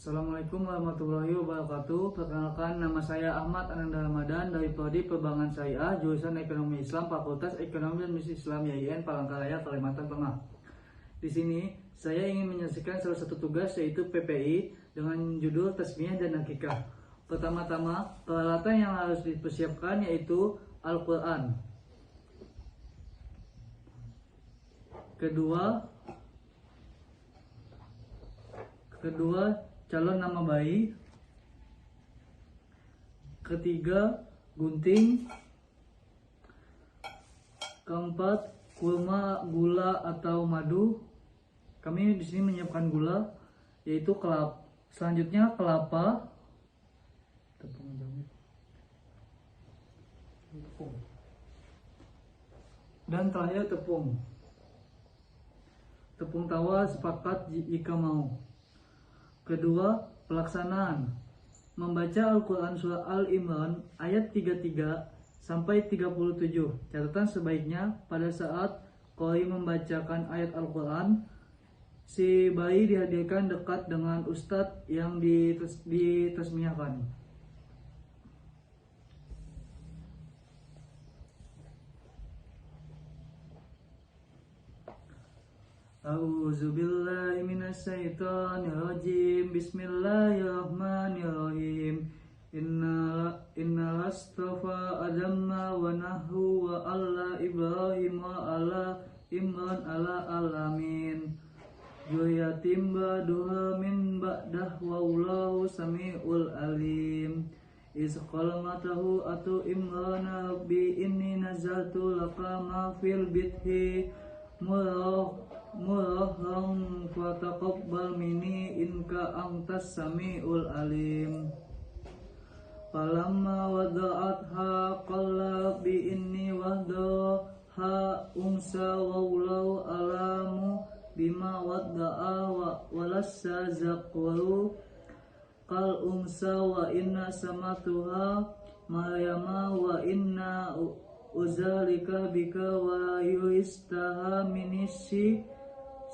Assalamualaikum warahmatullahi wabarakatuh. Perkenalkan, nama saya Ahmad Ananda Ramadan dari Prodi Perbankan Syariah, jurusan Ekonomi Islam, Fakultas Ekonomi dan Bisnis Islam YIN, Palangkaraya, Kalimantan Tengah. Di sini saya ingin menyaksikan salah satu tugas, yaitu PPI dengan judul Tasmiyah dan Akikah. Pertama-tama, peralatan yang harus dipersiapkan yaitu Al-Quran. Kedua, calon nama bayi. Ketiga, gunting. Keempat, kurma, gula atau madu. Kami di sini menyiapkan gula, yaitu kelapa. Selanjutnya kelapa. Dan terakhir tepung. Tepung tawa sepakat jika mau. Kedua, pelaksanaan. Membaca Al-Quran Surah Al-Imran ayat 33 sampai 37. Catatan sebaiknya pada saat qori membacakan ayat Al-Quran, si bayi dihadirkan dekat dengan ustadz yang ditasmiyahkan. A'udzubillahi minasyaitonirrajim. Bismillahirrahmanirrahim. Inna lastafa adamma wa nahu wa alla Ibrahim wa ala Imran ala alamin. Juriyatim ba'duha min ba'dah wallahu sami'ul alim. Isqalamatahu atu Imrana rabbi inni nazaltu laka ma fil bithi muraham fataqabbal minni innaka antas samiul alim. Falamma wada'atha qala bi inni wahdaha unsa wallahu alamu bima wada'a walassa zaqwaru qal unsa wa inna samatuha maryama wa inna uzalika bika wa yuistaha minisi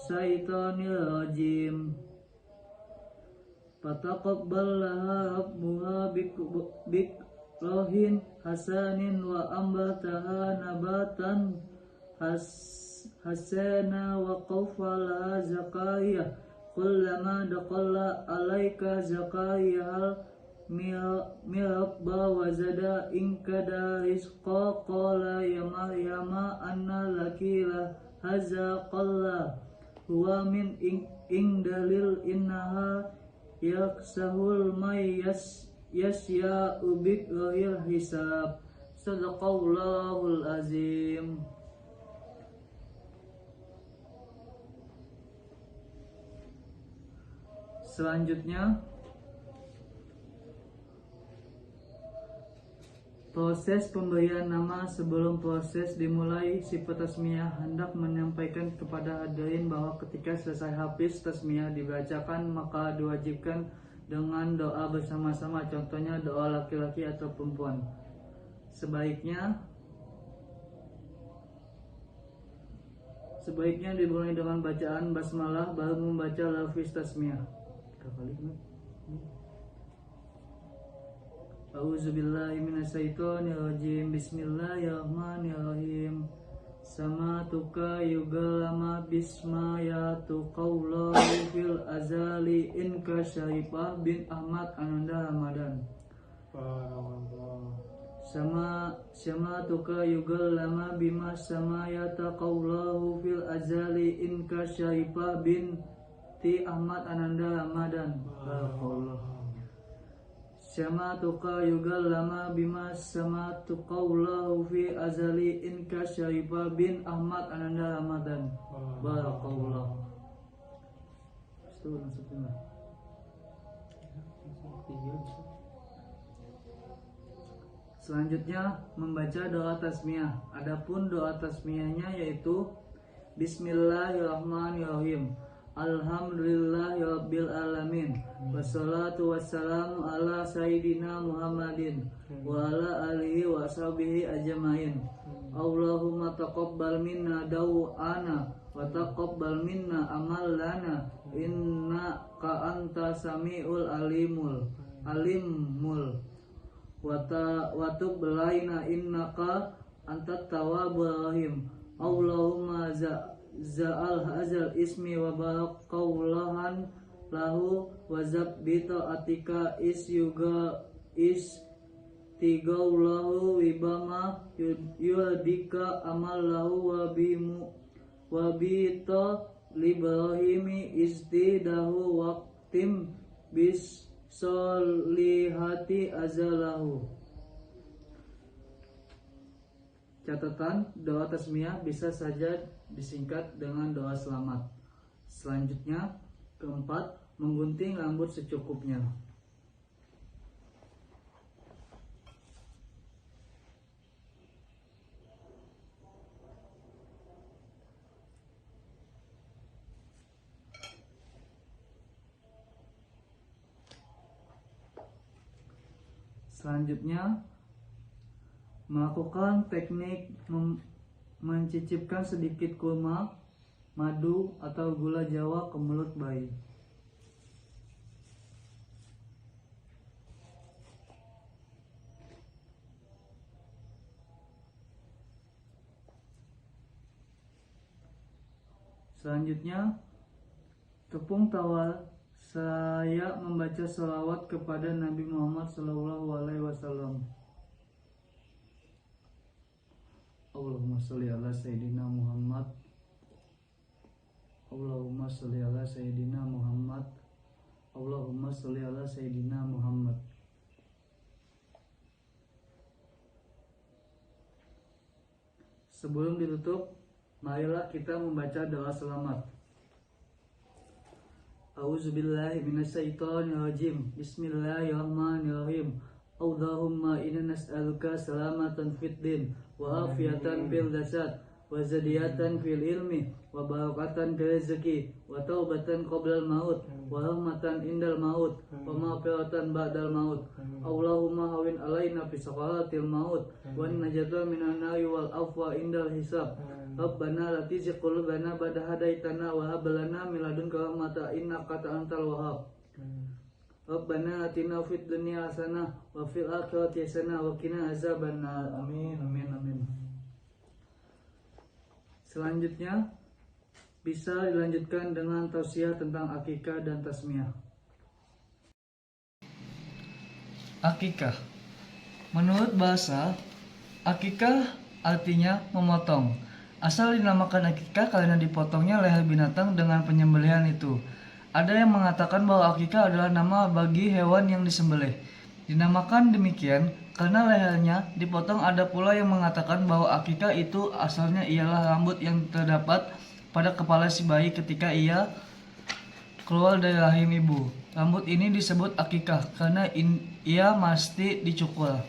syaitanir rajim. Fataqabbalaha rabbuha bikrohin hasanin wa ambataha nabatan hasana wa qawfalaha Zakaria kullama daqalla alaika Zakaria mirabba wa zada inkada rizqa qala ya Maryama anna laki haza qalla huwa min indalil innaha yaksahul may yasya'u bighairil hisab. Sadaqallahul azim. Selanjutnya, proses pemberian nama. Sebelum proses dimulai, si petasmiyah hendak menyampaikan kepada hadirin bahwa ketika selesai hafiz tasmiyah dibacakan, maka diwajibkan dengan doa bersama-sama, contohnya doa laki-laki atau perempuan. Sebaiknya dimulai dengan bacaan basmalah, baru membaca lafaz tasmiyah. A'udzubillahi minasyaitonirrajim. Bismillahirrahmanirrahim. Samatuka yugalama bismayatu qawlahu fil azali inka Syarifah bin Ahmad Ananda Ramadan. Samatuka yugalama bima samayata qawlahu fil azali inka Syarifah bin Ahmad Ananda Ramadan. Samatuka yugallama bima samatu qawlahu fi azali inka Syarifah bin Ahmad Ananda Ramadan. Barakallah. Selanjutnya membaca doa tasmiyah. Adapun doa tasmiyahnya yaitu Bismillahirrahmanirrahim. Alhamdulillahi rabbil alamin. Wassalatu wassalamu ala sayyidina Muhammadin wa ala alihi wa sahbihi ajmain. Allahumma taqabbal minna daw'ana wa taqabbal minna amallana inna innaka anta samiul alimul watub belaina innaka antat tawwabur rahim. Allahumma za'al hazal ismi wa barak qaulahan lahu wa zabbita atika tigaulahu wibama yudika amal lahu wa bita librahimi istidahu waqtim bis solihati azalahu. Catatan, doa tasmiyah bisa saja disingkat dengan doa selamat. Selanjutnya, keempat, menggunting rambut secukupnya. Selanjutnya, melakukan teknik mencicipkan sedikit kurma, madu, atau gula jawa ke mulut bayi. Selanjutnya, tepung tawar saya membaca salawat kepada Nabi Muhammad SAW. Allahumma sholli ala Sayyidina Muhammad. Allahumma sholli ala Sayyidina Muhammad. Allahumma sholli ala Sayyidina Muhammad. Sebelum ditutup, marilah kita membaca doa selamat. A'udzubillahi minasyaitonirrajim. Bismillahirrahmanirrahim. Allahumma inna nas'aluka salamatan fid din wa afiyatan fil jasad wa zadiyatan fil ilmi wa barakatan fil rizqi wa taubatan qoblal maut wa rahmatan indal maut wa maghfiratan ba'dal maut. Allahumma hawin alaina fi sakaratil maut wa najata minan nari wal afwa indal hisab. Rabbana la tuzigh qulubana ba'da hadaitana wa hab lana min ladunka rahmatan innaka antal wahhab. Rabbana atina fid dunya hasanah wa fil akhirati hasanah wa qina azabannar. Amin amin amin. Selanjutnya bisa dilanjutkan dengan tausiah tentang akikah dan tasmiyah. Akikah. Menurut bahasa, akikah artinya memotong. Asal dinamakan akikah karena dipotongnya leher binatang dengan penyembelihan itu. Ada yang mengatakan bahwa akikah adalah nama bagi hewan yang disembelih. Dinamakan demikian karena lehernya dipotong. Ada pula yang mengatakan bahwa akikah itu asalnya ialah rambut yang terdapat pada kepala si bayi ketika ia keluar dari rahim ibu. Rambut ini disebut akikah karena ia mesti dicukur.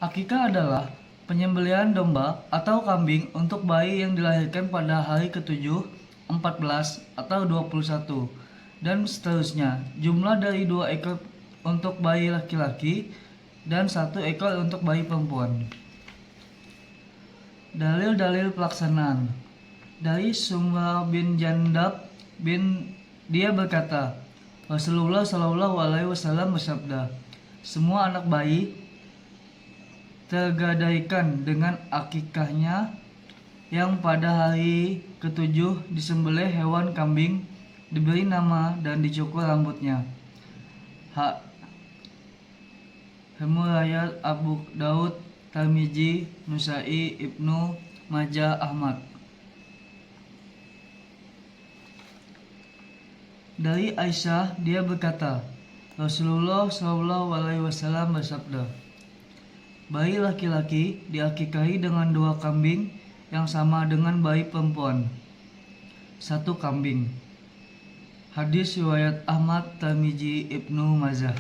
Akikah adalah penyembelihan domba atau kambing untuk bayi yang dilahirkan pada hari ke-7, 14 atau 21 dan seterusnya. Jumlah dari 2 ekor untuk bayi laki-laki dan 1 ekor untuk bayi perempuan. Dalil-dalil pelaksanaan. Dari Sumra bin Jandab dia berkata, Rasulullah SAW bersabda, semua anak bayi tergadaikan dengan akikahnya yang pada hari ke-7 disembelih hewan kambing, diberi nama dan dicukur rambutnya. Riwayat Abu Daud, Tirmizi, Nasa'i, Ibnu Majah, Ahmad. Dari Aisyah dia berkata, Rasulullah SAW bersabda, bayi laki-laki diakikahi dengan 2 kambing yang sama dengan bayi perempuan, 1 kambing. Hadis riwayat Ahmad, Tirmizi, Ibnu Majah.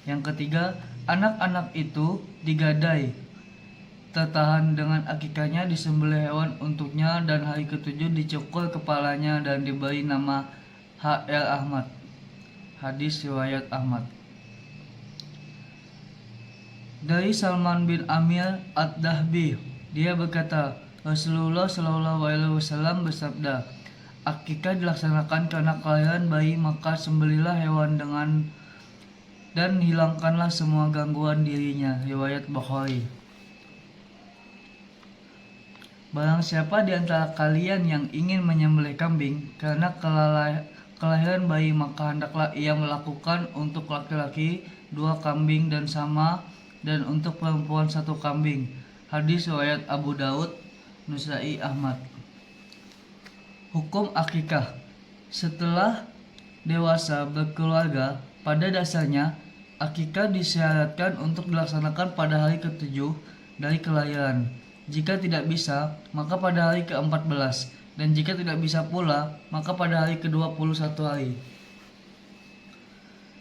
Yang ketiga, anak-anak itu digadai, tertahan dengan akikahnya, disembelih hewan untuknya, dan hari ke-7 dicukur kepalanya dan diberi nama H.L. Ahmad. Hadis riwayat Ahmad. Dari Salman bin Amir Ad-Dahbi, dia berkata, Rasulullah SAW bersabda, akikah dilaksanakan karena kelahiran bayi, maka sembelilah hewan dan hilangkanlah semua gangguan dirinya. Riwayat Bukhari. Barang siapa di antara kalian yang ingin menyembelih kambing karena kelahiran bayi, maka hendaklah ia melakukan untuk laki-laki 2 kambing dan untuk perempuan 1 kambing. Hadis riwayat Abu Daud, Nusai, Ahmad. Hukum akikah. Setelah dewasa berkeluarga, pada dasarnya akikah disyaratkan untuk dilaksanakan pada hari ke-7 dari kelahiran. Jika tidak bisa, maka pada hari ke-14, dan jika tidak bisa pula, maka pada hari ke-21 hari.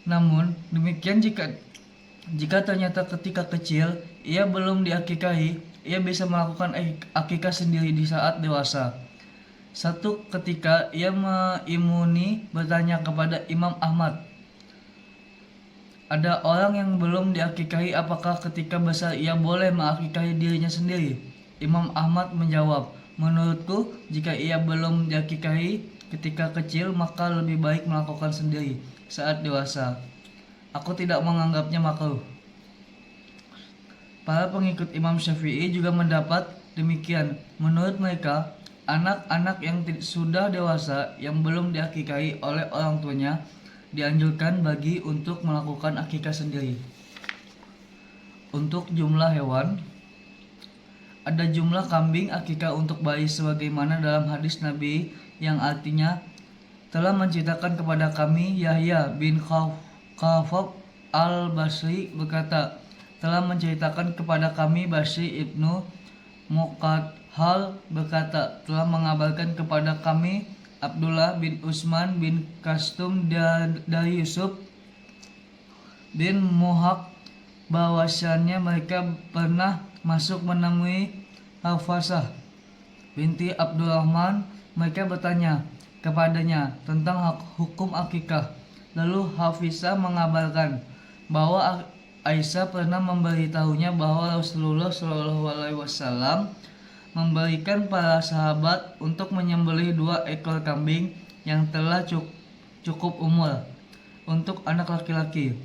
Namun demikian, jika ternyata ketika kecil ia belum diakikahi, ia bisa melakukan akikah sendiri di saat dewasa. Satu ketika ia Maimuni bertanya kepada Imam Ahmad, ada orang yang belum diakikahi, apakah ketika besar ia boleh mengakikahi dirinya sendiri? Imam Ahmad menjawab, menurutku jika ia belum diakikahi ketika kecil, maka lebih baik melakukan sendiri saat dewasa. Aku tidak menganggapnya makruh. Para pengikut Imam Syafi'i juga mendapat demikian. Menurut mereka, anak-anak yang sudah dewasa yang belum diakikahi oleh orang tuanya dianjurkan bagi untuk melakukan akikah sendiri. Untuk jumlah hewan, ada jumlah kambing akikah untuk bayi sebagaimana dalam hadis Nabi yang artinya, telah menceritakan kepada kami Yahya bin Khafaf al-Basri berkata, telah menceritakan kepada kami Basri ibnu Muqathal berkata, telah mengabarkan kepada kami Abdullah bin Utsman bin Kastum dari Yusuf bin Muhaq bahwasannya mereka pernah masuk menemui Hafsah binti Abdurrahman. Mereka bertanya kepadanya tentang hukum akikah. Lalu Hafsah mengabarkan bahwa Aisyah pernah memberitahunya bahwa Rasulullah SAW memberikan para sahabat untuk menyembelih 2 ekor kambing yang telah cukup umur untuk anak laki-laki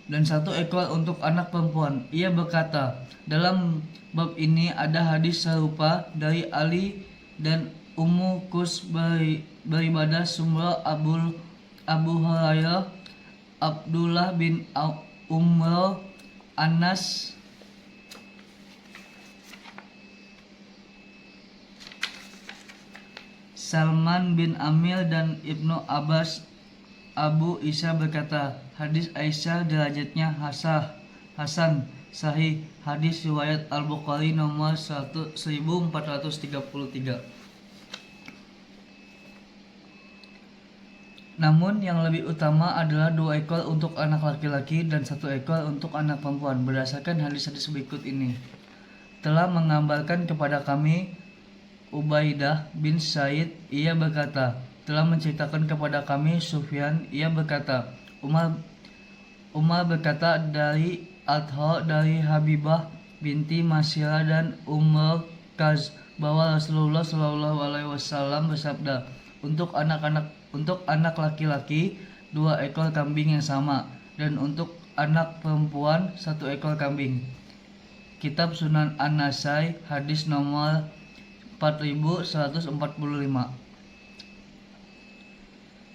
dan 1 ekor untuk anak perempuan. Ia berkata, dalam bab ini ada hadis serupa dari Ali dan Ummu Kus beribadah sumra Abu Hurairah, Abdullah bin Umar, Anas, Salman bin Amir dan Ibnu Abbas. Abu Isa berkata, hadis Aisyah derajatnya hasan sahih. Hadis riwayat Al-Bukhari nomor 1433. Namun yang lebih utama adalah 2 ekor untuk anak laki-laki dan 1 ekor untuk anak perempuan. Berdasarkan hadis-hadis berikut ini, telah menggambarkan kepada kami Ubaidah bin Said, ia berkata, telah menceritakan kepada kami Sufyan, ia berkata, Umar berkata dari Adha dari Habibah binti Masyirah dan Umar Kaz bahwa Rasulullah SAW bersabda, untuk anak laki-laki 2 ekor kambing yang sama, dan untuk anak perempuan 1 ekor kambing. Kitab Sunan An-Nasai, hadis nomor 4145.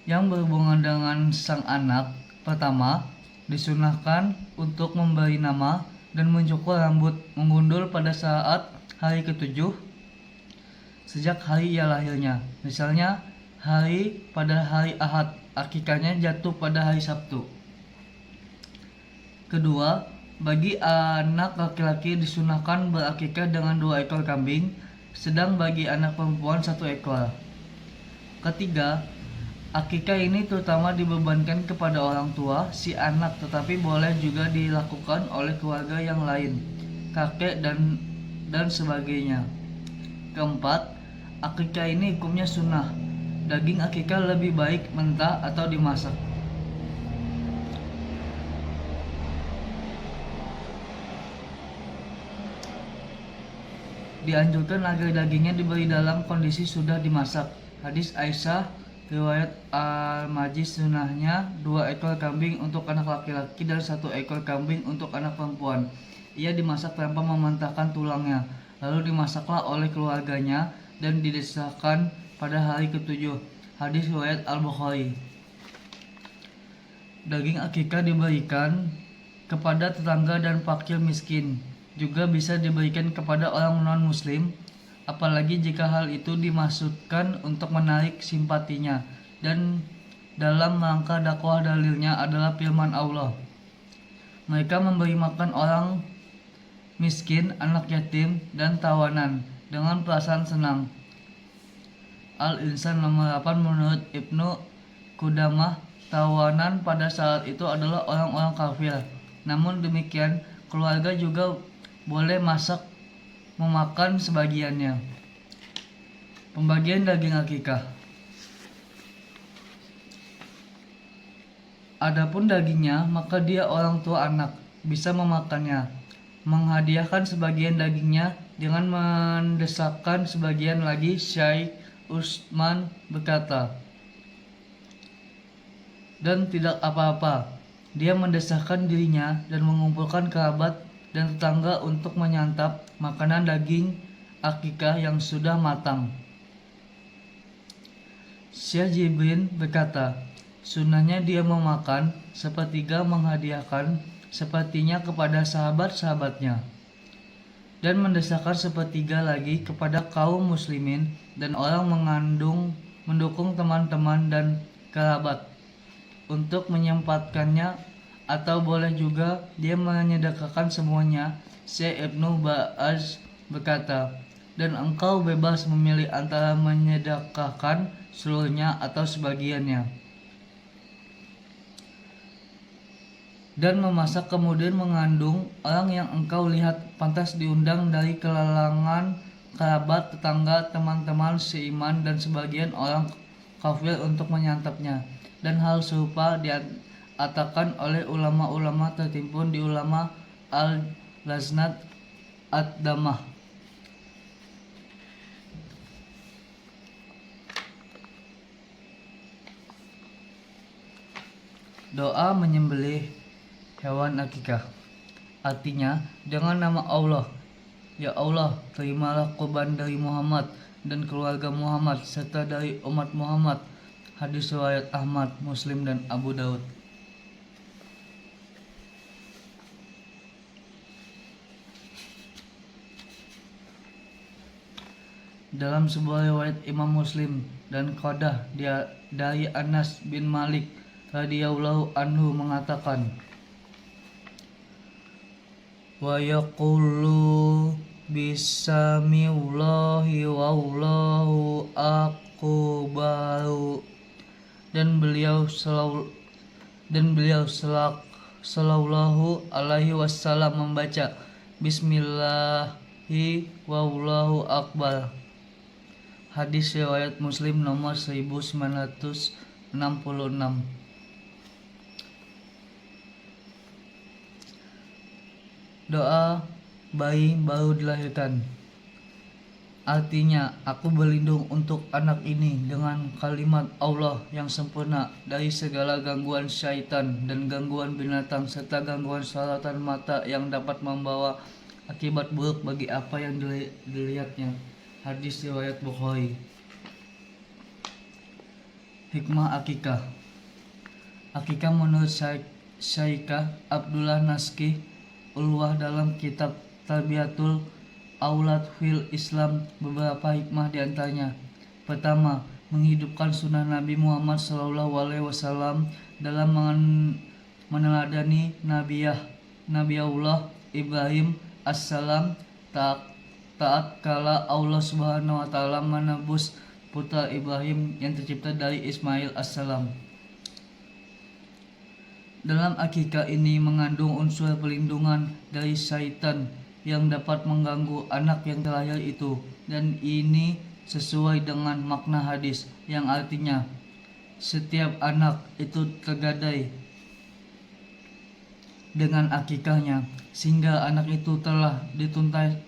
Yang berhubungan dengan sang anak, pertama, disunahkan untuk memberi nama dan mencukur rambut, mengundul pada saat hari ke-7 sejak hari ia lahirnya. Misalnya pada hari Ahad, akikahnya jatuh pada hari Sabtu. Kedua, bagi anak laki-laki disunahkan berakikah dengan 2 ekor kambing, sedang bagi anak perempuan 1 ekor. Ketiga, akikah ini terutama dibebankan kepada orang tua si anak, tetapi boleh juga dilakukan oleh keluarga yang lain, kakek dan sebagainya. Keempat, akikah ini hukumnya sunnah. Daging akikah lebih baik mentah atau dimasak. Dianjurkan agar dagingnya diberi dalam kondisi sudah dimasak. Hadis Aisyah riwayat Al-Majid, sunnahnya 2 ekor kambing untuk anak laki-laki dan 1 ekor kambing untuk anak perempuan. Ia dimasak tanpa mementahkan tulangnya, lalu dimasaklah oleh keluarganya dan didesakkan pada hari ke-7. Hadis riwayat Al-Bukhari. Daging akikah diberikan kepada tetangga dan fakir miskin. Juga bisa diberikan kepada orang non-muslim, apalagi jika hal itu dimaksudkan untuk menarik simpatinya. Dan dalam rangka dakwah, dalilnya adalah firman Allah. Mereka memberi makan orang miskin, anak yatim, dan tawanan dengan perasaan senang. Al-Insan nomor 8 menurut Ibnu Qudamah, tawanan pada saat itu adalah orang-orang kafir. Namun demikian, keluarga juga boleh memakan sebagiannya. Pembagian daging akikah. Adapun dagingnya, maka dia orang tua anak bisa memakannya, menghadiahkan sebagian dagingnya dengan mendesakkan sebagian lagi. Syekh Utsman berkata, dan tidak apa-apa dia mendesakkan dirinya dan mengumpulkan kerabat dan tetangga untuk menyantap makanan daging akikah yang sudah matang. Syekh Jibrin berkata, sunnahnya dia memakan sepertiga, menghadiahkan sepertinya kepada sahabat-sahabatnya, dan mendesakkan sepertiga lagi kepada kaum muslimin dan orang mendukung teman-teman dan kerabat untuk menyempatkannya, atau boleh juga dia menyedekahkan semuanya. Syekh Ibnu Ba'az berkata, dan engkau bebas memilih antara menyedekahkan seluruhnya atau sebagiannya. Dan memasak kemudian mengandung orang yang engkau lihat pantas diundang dari kalangan kerabat, tetangga, teman-teman seiman dan sebagian orang kafir untuk menyantapnya. Dan hal serupa diatakan oleh ulama-ulama tertimbun di ulama Al-Laznat Ad-Damah. Doa menyembelih hewan akikah. Artinya, dengan nama Allah, ya Allah, terimalah kurban dari Muhammad dan keluarga Muhammad serta dari umat Muhammad. Hadis riwayat Ahmad, Muslim, dan Abu Daud. Dalam sebuah riwayat Imam Muslim dan Qadah dari Anas bin Malik radhiyallahu anhu mengatakan, wa yaqulu bismillahi wallahu akbaru, dan beliau sallallahu alaihi wasallam membaca bismillahi wallahu akbar. Hadis riwayat Muslim nomor 1966. Doa bayi baru dilahirkan. Artinya, aku berlindung untuk anak ini dengan kalimat Allah yang sempurna dari segala gangguan syaitan dan gangguan binatang serta gangguan soratan mata yang dapat membawa akibat buruk bagi apa yang dilihatnya. Hadis riwayat Bukhari. Hikmah akikah. Akikah menurut Syaikh Abdullah Naskih Ulwah dalam kitab Tarbiyatul Aulad fil Islam, beberapa hikmah diantaranya. Pertama, menghidupkan sunnah Nabi Muhammad SAW dalam meneladani Nabi Allah Ibrahim Assalam, taat kala Allah Subhanahu wa Ta'ala menebus putra Ibrahim yang tercipta dari Ismail Assalam. Dalam akikah ini mengandung unsur perlindungan dari syaitan yang dapat mengganggu anak yang terlahir itu, dan ini sesuai dengan makna hadis yang artinya setiap anak itu tergadai dengan akikahnya, sehingga anak itu telah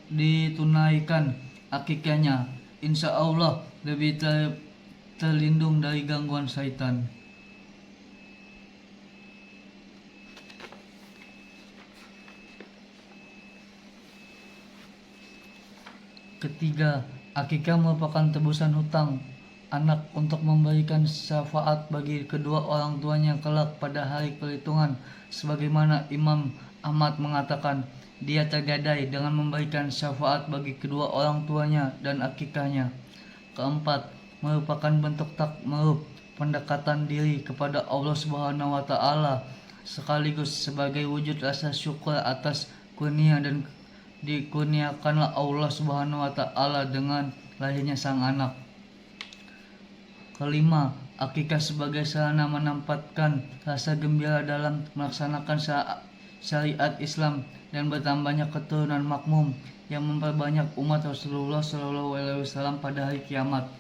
ditunaikan akikahnya, insya Allah lebih terlindung dari gangguan syaitan. Ketiga, akikah merupakan tebusan hutang anak untuk memberikan syafaat bagi kedua orang tuanya kelak pada hari perhitungan, sebagaimana Imam Ahmad mengatakan dia tergadai dengan memberikan syafaat bagi kedua orang tuanya dan akikahnya. Keempat, merupakan bentuk takmerub pendekatan diri kepada Allah Subhanahu wa taala sekaligus sebagai wujud rasa syukur atas kurnia dan dikurniakanlah Allah Subhanahu wa taala dengan lahirnya sang anak. Kelima, akikah sebagai sarana menempatkan rasa gembira dalam melaksanakan syariat Islam dan bertambahnya keturunan makmum yang memperbanyak umat Rasulullah SAW pada hari kiamat.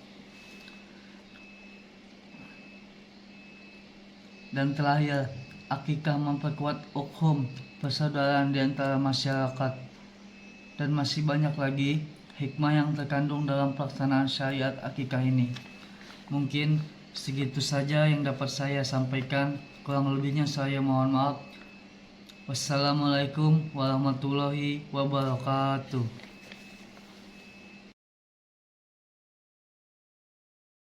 Dan terakhir, akikah memperkuat hukum persaudaraan di antara masyarakat. Dan masih banyak lagi hikmah yang terkandung dalam pelaksanaan syariat akikah ini. Mungkin segitu saja yang dapat saya sampaikan. Kurang lebihnya saya mohon maaf. Wassalamualaikum warahmatullahi wabarakatuh.